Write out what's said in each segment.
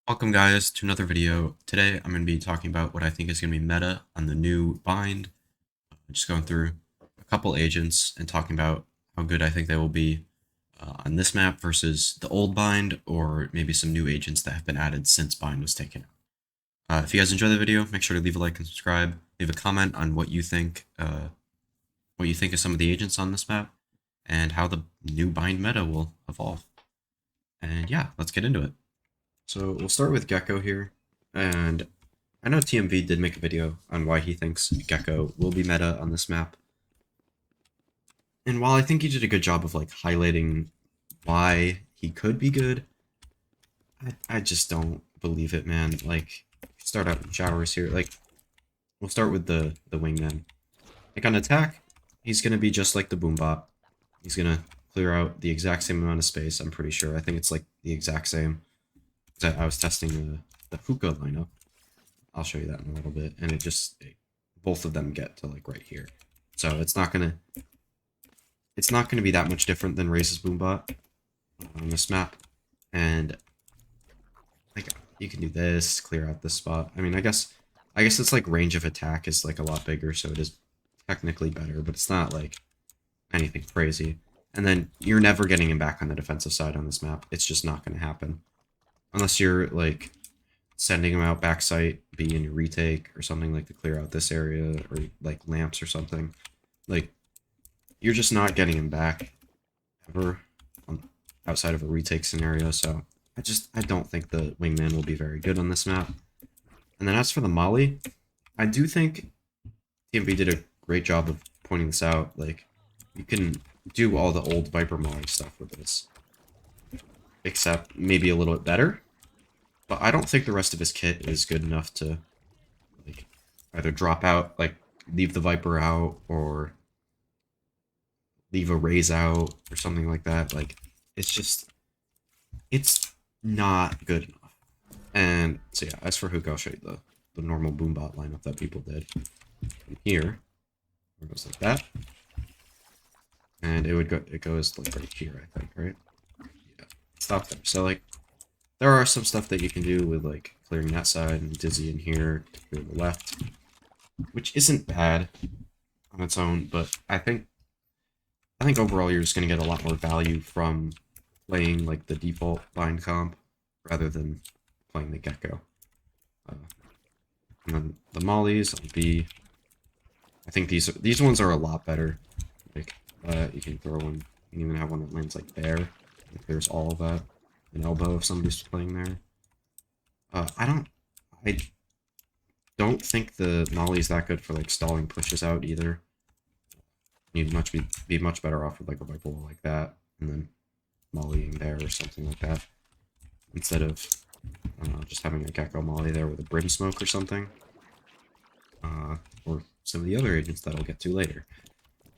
Welcome guys to another video. Today I'm going to be talking about what I think is going to be meta on the new bind. Just going through a couple agents and talking about how good I think they will be on this map versus the old bind, or maybe some new agents that have been added since bind was taken out. If you guys enjoy the video, make sure to leave a like and subscribe. Leave a comment on what you think of some of the agents on this map and how the new bind meta will evolve. And yeah, let's get into it. So we'll start with GEKKO here, and I know TMV did make a video on why he thinks GEKKO will be meta on this map. And while I think he did a good job of like highlighting why he could be good, I just don't believe it, man. Like, start out with showers here. Like, we'll start with the wingman. Like on attack, he's gonna be just like the boombot. He's gonna clear out the exact same amount of space, I'm pretty sure. I think it's like the exact same. I was testing the hookah lineup. I'll show you that in a little bit, and both of them get to like right here. So it's not gonna be that much different than Raze's Boombot on this map. And like you can do this, clear out this spot. I mean, I guess it's like range of attack is like a lot bigger, so it is technically better, but it's not like anything crazy. And then you're never getting him back on the defensive side on this map. It's just not gonna happen. Unless you're, like, sending him out backside, be in your retake, or something like to clear out this area, or, like, lamps or something. Like, you're just not getting him back, ever, outside of a retake scenario, so I don't think the wingman will be very good on this map. And then as for the molly, I do think TMB did a great job of pointing this out. Like, you can do all the old Viper molly stuff with this, except maybe a little bit better. But I don't think the rest of his kit is good enough to like either drop out, like leave the Viper out, or leave a Raze out, or something like that. Like, it's not good enough. And so yeah, as for hookah, I'll show you the normal boombot lineup that people did. From here, it goes like that. And it goes like right here, I think, right? Yeah. Stop there. So like there are some stuff that you can do with like clearing that side and Dizzy in here to clear the left, which isn't bad on its own, but I think overall you're just gonna get a lot more value from playing like the default bind comp rather than playing the GEKKO. And then the mollies on B, I think these ones are a lot better. Like you can throw one, you can even have one that lands like there. It clears all of that. An elbow if somebody's playing there. I don't think the molly is that good for like stalling pushes out either. You'd be much better off with like a Viper wall like that, and then mollying there or something like that, instead of just having a GEKKO molly there with a brim smoke or something, or some of the other agents that I'll get to later.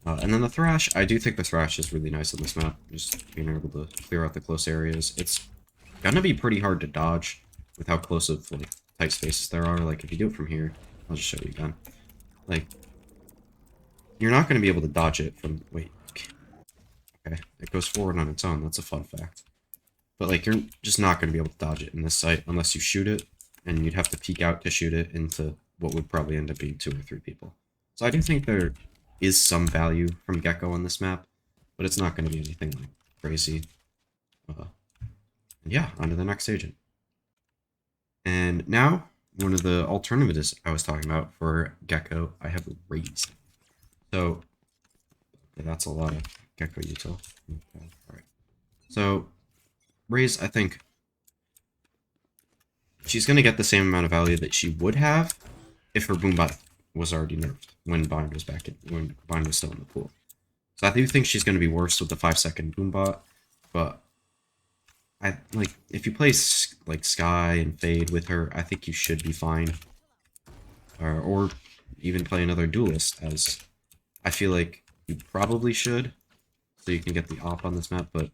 And then the Thrash, I do think the Thrash is really nice on this map, just being able to clear out the close areas. It's gonna be pretty hard to dodge with how close of like tight spaces there are. Like if you do it from here, I'll just show you again. Like you're not gonna be able to dodge it from okay, it goes forward on its own. That's a fun fact. But like you're just not gonna be able to dodge it in this site unless you shoot it, and you'd have to peek out to shoot it into what would probably end up being 2 or 3 people. So I do think there is some value from GEKKO on this map, but it's not going to be anything like crazy. Yeah, on to the next agent. And now, one of the alternatives I was talking about for GEKKO, I have Raze. So, okay, that's a lot of GEKKO util. Okay, alright. So, Raze, I think she's going to get the same amount of value that she would have if her Boombot was already nerfed when Bind was when Bind was still in the pool. So I do think she's going to be worse with the 5-second Boombot, but I like if you play like Sky and Fade with her, I think you should be fine. Or even play another Duelist, as I feel like you probably should, so you can get the op on this map, but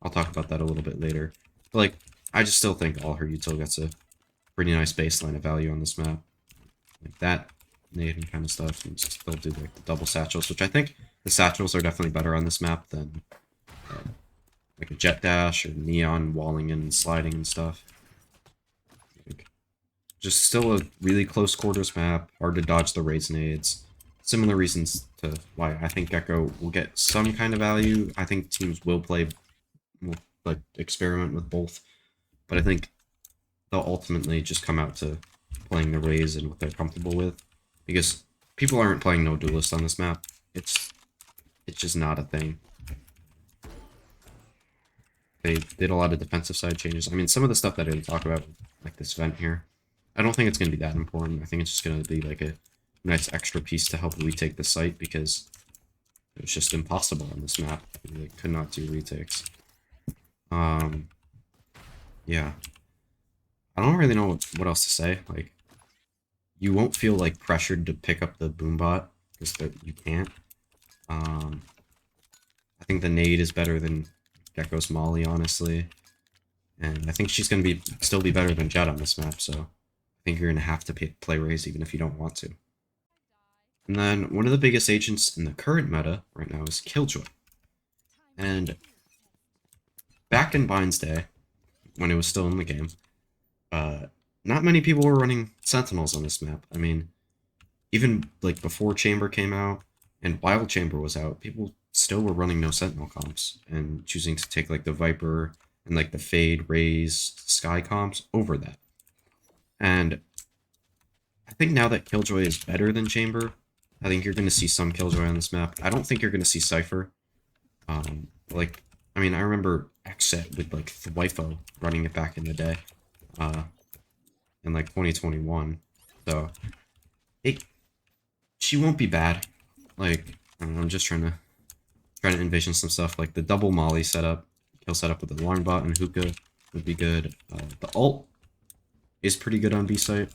I'll talk about that a little bit later. But like, I just still think all her util gets a pretty nice baseline of value on this map. Like that nade kind of stuff, and still do like the double satchels, which I think the satchels are definitely better on this map than like a jet dash or neon walling in and sliding and stuff. just still a really close quarters map, hard to dodge the raise nades. Similar reasons to why I think GEKKO will get some kind of value. I think teams will like experiment with both, but I think they'll ultimately just come out to playing the raise and what they're comfortable with, because people aren't playing no duelist on this map. It's just not a thing. They did a lot of defensive side changes. I mean, some of the stuff that I didn't talk about, like this vent here, I don't think it's going to be that important. I think it's just going to be like a nice extra piece to help retake the site, because it was just impossible on this map. They could not do retakes. Yeah. I don't really know what else to say. Like, you won't feel like pressured to pick up the boombot, because you can't. I think the nade is better than GEKKO's Molly, honestly. And I think she's going to still be better than Jet on this map, so I think you're going to have to play Raze even if you don't want to. And then one of the biggest agents in the current meta right now is Killjoy. And back in Bind's day, when it was still in the game, not many people were running Sentinels on this map. I mean, even like before Chamber came out and Wild Chamber was out, people still were running no Sentinel comps and choosing to take like the Viper and like the Fade, Raze, Sky comps over that. And I think now that Killjoy is better than Chamber, I think you're going to see some Killjoy on this map. I don't think you're going to see Cypher. Like, I mean, I remember Xset with like Thwifo running it back in the day, in like 2021. So, she won't be bad. Like, I don't know, I'm just trying to envision some stuff like the double Molly setup, kill setup with the alarm bot and hookah would be good. The ult is pretty good on B site.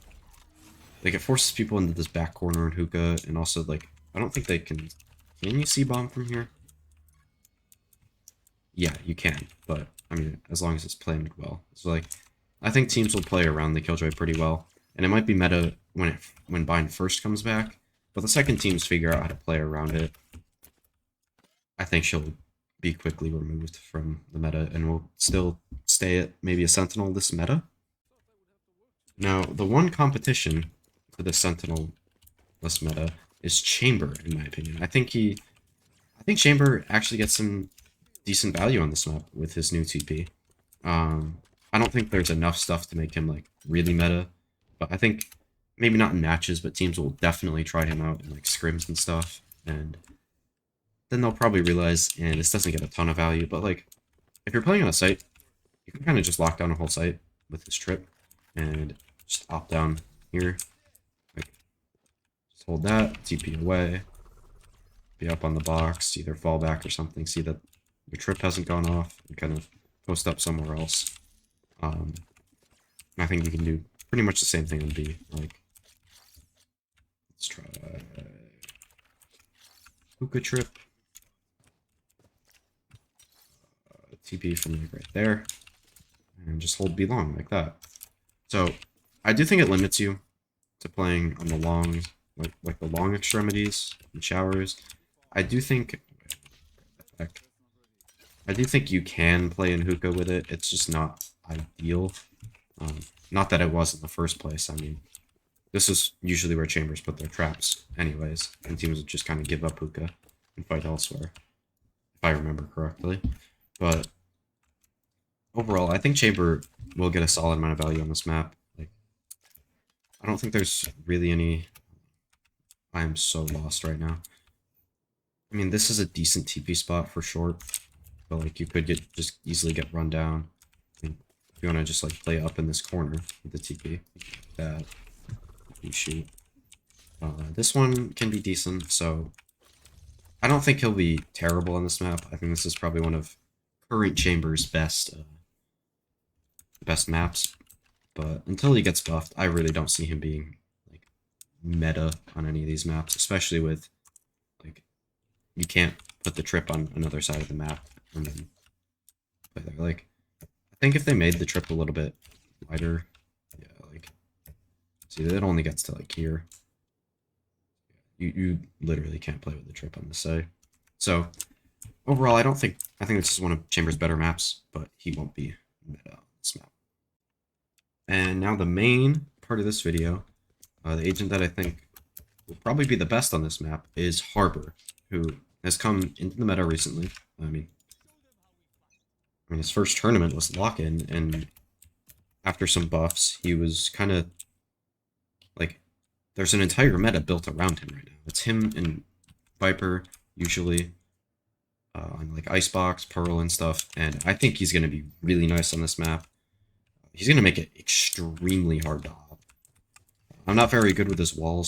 Like, it forces people into this back corner in hookah, and also like I don't think they can. Can you see bomb from here? Yeah, you can, but I mean, as long as it's played well. So like, I think teams will play around the Killjoy pretty well, and it might be meta when Bind first comes back, but the second teams figure out how to play around it, I think she'll be quickly removed from the meta and will still stay at maybe a Sentinel this meta. Now, the one competition for the Sentinel this meta is Chamber, in my opinion. I think Chamber actually gets some decent value on this map with his new TP. I don't think there's enough stuff to make him like really meta, but I think maybe not in matches, but teams will definitely try him out in like scrims and stuff, and then they'll probably realize, and this doesn't get a ton of value, but like if you're playing on a site, you can kind of just lock down a whole site with this trip and just op down here, like just hold that, TP away, be up on the box, either fall back or something, see that your trip hasn't gone off, and kind of post up somewhere else. I think you can do pretty much the same thing on B. Like, let's try hookah trip, TP from like right there, and just hold B long like that. So I do think it limits you to playing on the long, like the long extremities and showers. I do think you can play in hookah with it. It's just not ideal. Not that it was in the first place. I mean, this is usually where Chambers put their traps anyways, and teams would just kind of give up hookah and fight elsewhere, if I remember correctly. But overall, I think Chamber will get a solid amount of value on this map. Like, I don't think there's really any... I am so lost right now. I mean, this is a decent TP spot for short, but like you could just easily get run down. If you want to just like play up in this corner with the TP, that you shoot. This one can be decent, so I don't think he'll be terrible on this map. I think this is probably one of current Chamber's best maps. But until he gets buffed, I really don't see him being like meta on any of these maps, especially with like you can't put the trip on another side of the map and then play there. Like, I think if they made the trip a little bit wider, yeah, like, see, it only gets to like here. You literally can't play with the trip on this side. So overall, I think this is one of Chamber's better maps, but he won't be meta on this map. And now the main part of this video, the agent that I think will probably be the best on this map is Harbor, who has come into the meta recently. His first tournament was lock-in, and after some buffs, he was kind of like, there's an entire meta built around him right now. It's him and Viper, usually, on like Icebox, Pearl, and stuff, and I think he's going to be really nice on this map. He's going to make it extremely hard to hop. I'm not very good with this wall,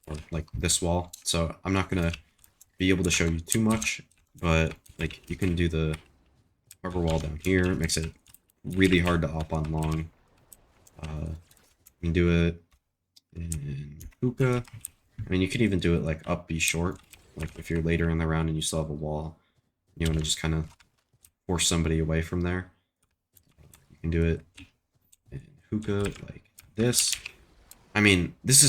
or like this wall, so I'm not going to be able to show you too much, but like you can do the Harbor wall down here. It makes it really hard to hop on long. You can do it in hookah. You can even do it like up B short, like if you're later in the round and you still have a wall, you want to just kind of force somebody away from there. You can do it in hookah like this. This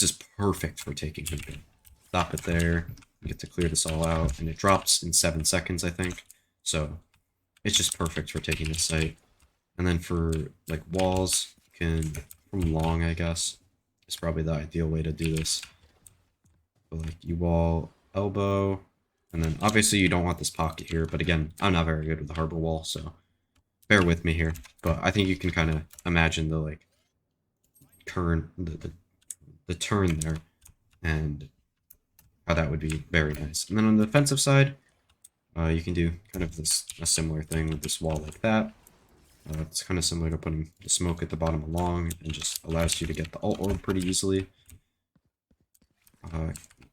is perfect for taking hookah. Stop it there. You get to clear this all out, and it drops in 7 seconds, I think. So it's just perfect for taking this site. And then for like walls, you can from long, I guess, is probably the ideal way to do this. But like you wall elbow, and then obviously you don't want this pocket here. But again, I'm not very good with the Harbor wall, so bear with me here. But I think you can kind of imagine the like turn, the turn there, and how that would be very nice. And then on the defensive side, you can do kind of a similar thing with this wall like that. It's kind of similar to putting the smoke at the bottom of long, and just allows you to get the ult orb pretty easily.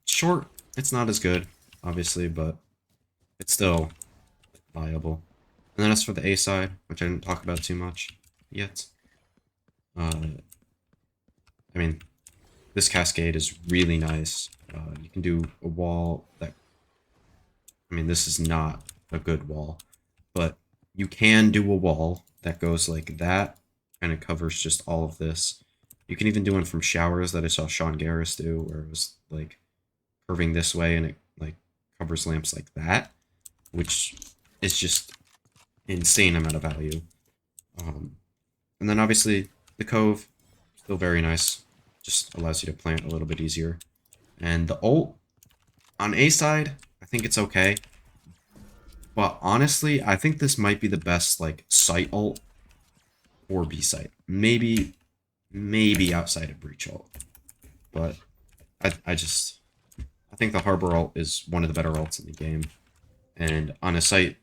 Short, it's not as good, obviously, but it's still viable. And then as for the A side, which I didn't talk about too much yet, this cascade is really nice. You can do a wall that, this is not a good wall, but you can do a wall that goes like that, and it covers just all of this. You can even do one from showers that I saw Sean Garris do, where it was like curving this way and it like covers lamps like that, which is just insane amount of value. And then obviously the cove, still very nice, just allows you to plant a little bit easier. And the ult on A side, I think it's okay. But honestly, I think this might be the best like site ult or B site. Maybe outside of breach ult. But I think the Harbor ult is one of the better ults in the game. And on a site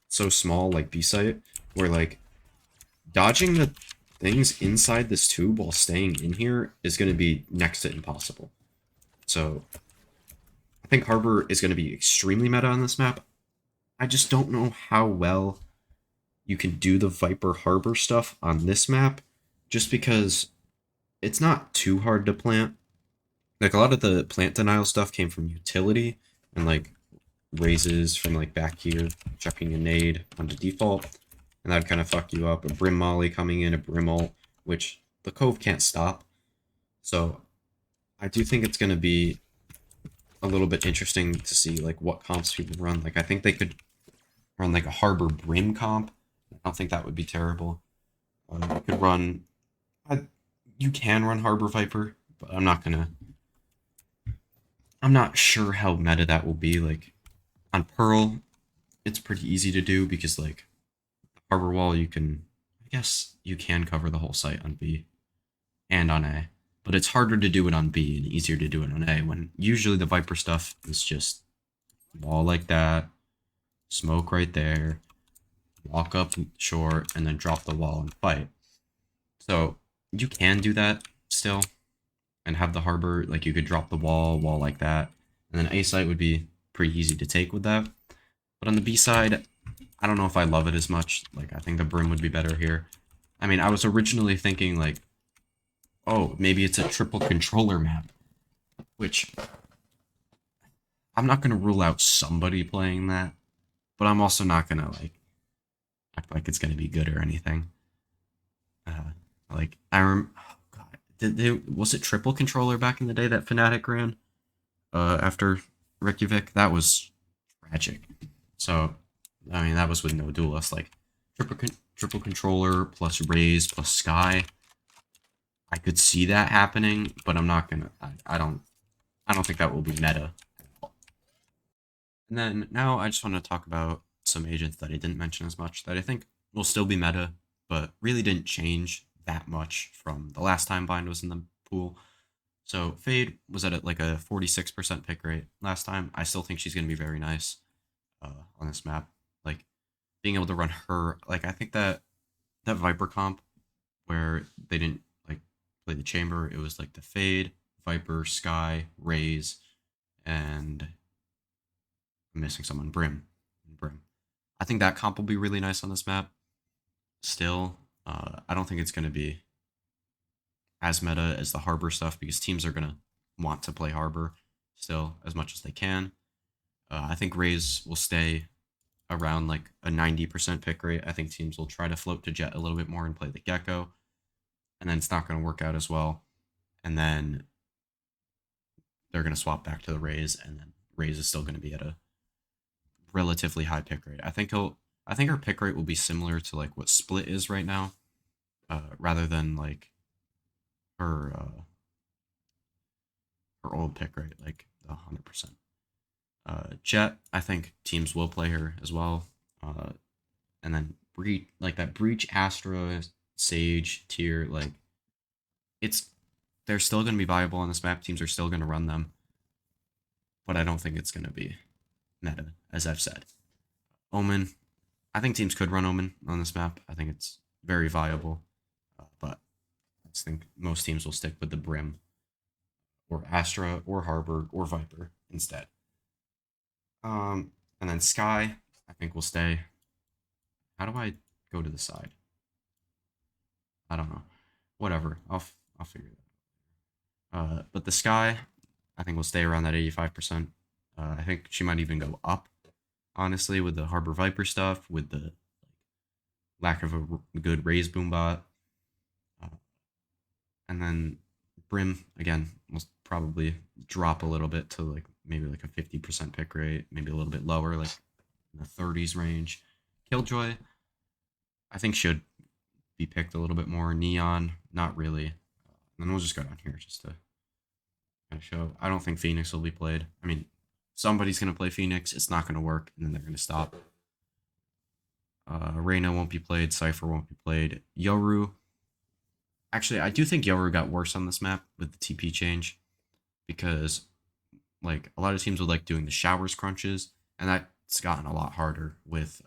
so small like B site, where like dodging the things inside this tube while staying in here is going to be next to impossible. So I think Harbor is going to be extremely meta on this map. I just don't know how well you can do the Viper Harbor stuff on this map, just because it's not too hard to plant. Like a lot of the plant denial stuff came from utility and like raises from like back here, chucking a nade onto default, and that'd kind of fuck you up. A brim molly coming in, a brim ult, which the cove can't stop. So I do think it's going to be a little bit interesting to see like what comps people run. Like I think they could run like a Harbor brim comp. I don't think that would be terrible. You could run, you can run Harbor Viper, but I'm not sure how meta that will be. Like on Pearl, it's pretty easy to do because like Harbor wall, I guess you can cover the whole site on B and on A, but it's harder to do it on B and easier to do it on A, when usually the Viper stuff is just wall like that, smoke right there, walk up short, and then drop the wall and fight. So you can do that still and have the Harbor, like you could drop the wall like that, and then A site would be pretty easy to take with that. But on the B side, I don't know if I love it as much. Like I think the brim would be better here. I was originally thinking like, oh, maybe it's a triple controller map, which I'm not going to rule out somebody playing that, but I'm also not going to like act like it's going to be good or anything. Was it triple controller back in the day that Fnatic ran after Reykjavik? That was tragic. So that was with no duelist. Like triple controller plus Raze plus Sky. I could see that happening, but I'm not gonna. I don't think that will be meta. And then now I just want to talk about some agents that I didn't mention as much that I think will still be meta, but really didn't change that much from the last time Bind was in the pool. So Fade was at like a 46% pick rate last time. I still think she's going to be very nice on this map. Like being able to run her, like I think that Viper comp where they didn't like play the chamber, it was like the Fade, Viper, Sky, Raze, and I'm missing someone, Brim. I think that comp will be really nice on this map. Still, I don't think it's going to be as meta as the Harbor stuff because teams are going to want to play Harbor still as much as they can. I think Raze will stay around like a 90% pick rate. I think teams will try to float to Jet a little bit more and play the GEKKO, and then it's not going to work out as well. And then they're going to swap back to the Raze, and then Raze is still going to be at a relatively high pick rate. I think her pick rate will be similar to like what Split is right now, rather than like her her old pick rate, like 100%. Jet, I think teams will play her as well. And then Breach, like that Breach, Astra, Sage tier, like it's they're still going to be viable on this map. Teams are still going to run them, but I don't think it's going to be meta, as I've said. Omen, I think teams could run Omen on this map. I think it's very viable, but I just think most teams will stick with the Brim or Astra or Harbor or Viper instead. And then Sky, I think will stay. How do I go to the side? I don't know. Whatever. I'll figure that out. But the Sky, I think will stay around that 85%. I think she might even go up, honestly, with the Harbor Viper stuff, with the lack of a good Raze Boombot. And then Brim, again, will probably drop a little bit to like maybe like a 50% pick rate, maybe a little bit lower, like in the 30s range. Killjoy, I think should be picked a little bit more. Neon, not really. And then we'll just go down here just to kind of show. I don't think Phoenix will be played. I mean, somebody's going to play Phoenix. It's not going to work, and then they're going to stop. Reyna won't be played. Cypher won't be played. Yoru. Actually, I do think Yoru got worse on this map with the TP change because, like, a lot of teams would like doing the showers crunches, and that's gotten a lot harder with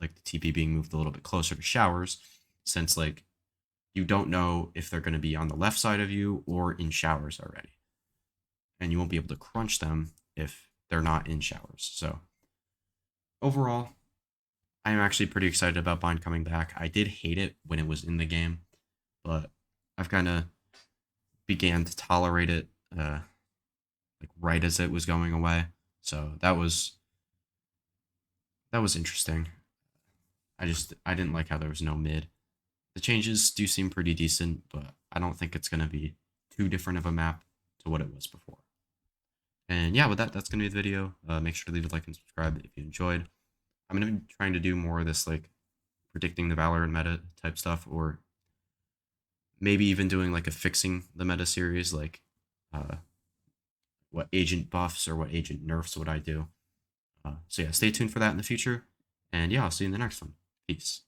like the TP being moved a little bit closer to showers, since like you don't know if they're going to be on the left side of you or in showers already, and you won't be able to crunch them if they're not in showers. So overall, I'm actually pretty excited about Bind coming back. I did hate it when it was in the game, but I've kind of began to tolerate it like right as it was going away. So that was interesting. I didn't like how there was no mid. The changes do seem pretty decent, but I don't think it's gonna be too different of a map to what it was before. And yeah, with that, that's gonna be the video. Make sure to leave a like and subscribe if you enjoyed. I'm gonna be trying to do more of this like predicting the Valorant meta type stuff, or maybe even doing like a fixing the meta series, like what agent buffs or what agent nerfs would I do. So yeah, stay tuned for that in the future. And yeah, I'll see you in the next one. Peace.